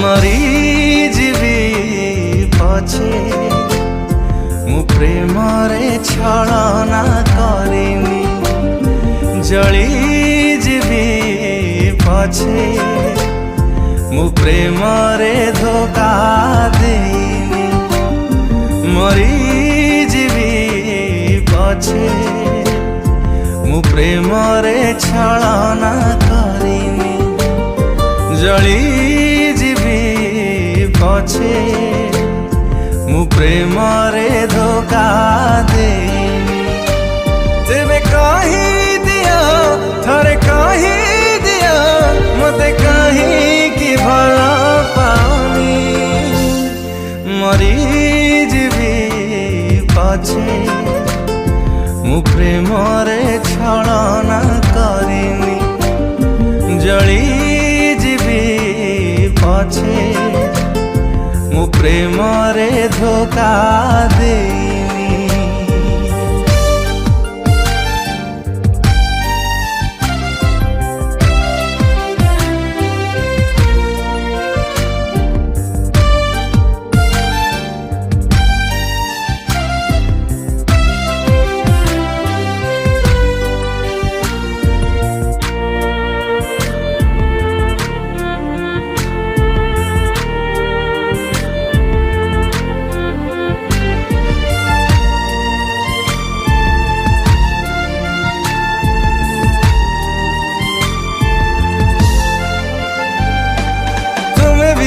मरीजिबी पछे मु प्रेमरे छलना करिनी जलिजिबी पछे मु प्रेमरे धोखा देनी मरीजिबी पछे मु प्रेमरे छलना करिनी जलिजिबी पछे मु प्रेमरे धोखा देनी तेबे कही दिया थरे कही दिया मते कहीं की भला पानी मरीजिबी पछे मु प्रेमरे छलना करिनी जलिजिबी पछे मु प्रेमरे धोखा देनी।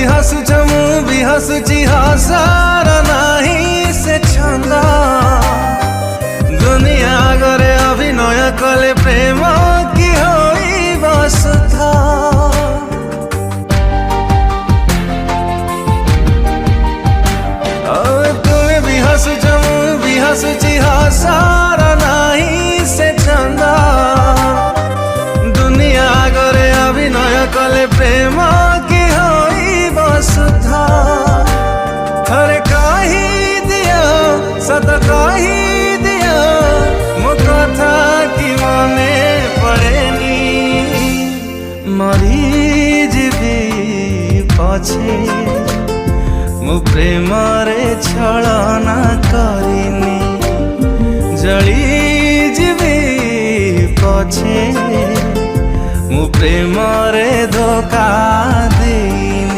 हसुच मु भी हसुची हसार नाही से छंद दुनिया गरे अभिनय कले प्रेम की होई बसुधा तुम्हें भी हसुच मु भी हसुची हसार नाही से छंद दुनिया गरे अभिनय कले प्रेम सुधा थरे कही दिया सत कही दिया मो कथा की मने पड़ेनी मरीजिबी पछे मु प्रेमरे छलना करिनी जलिजिबी पछे मु प्रेमरे धोखा देनी।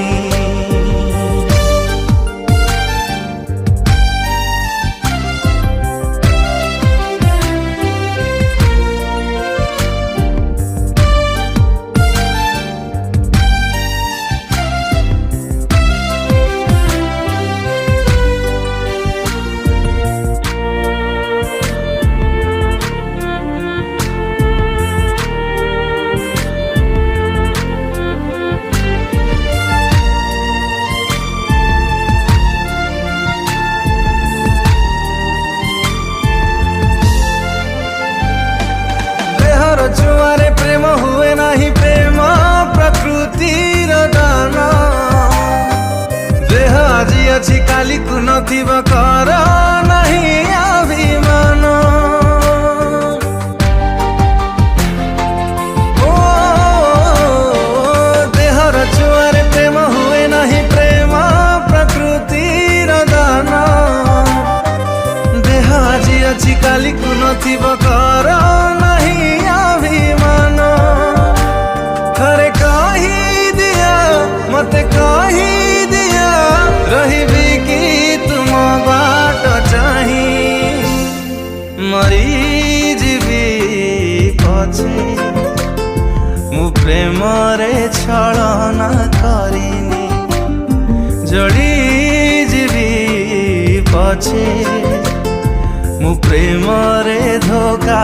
जुआरे प्रेम हुए नहीं प्रेम प्रकृतिर दान देह आज अच्छी काली को नथिब कर नहीं अभिमान देहर जुआरे प्रेम हुए नहीं प्रेम प्रकृतिर दान देह आज अच्छी काली को नथिब कर नहीं अभिमान थरे कही दिया मते कही दिया रहिबी कि तुम बाट चाही मरीजिबी पछे मु प्रेमरे छलना करिनी जलिजिबी पछे मु प्रेमरे धोखा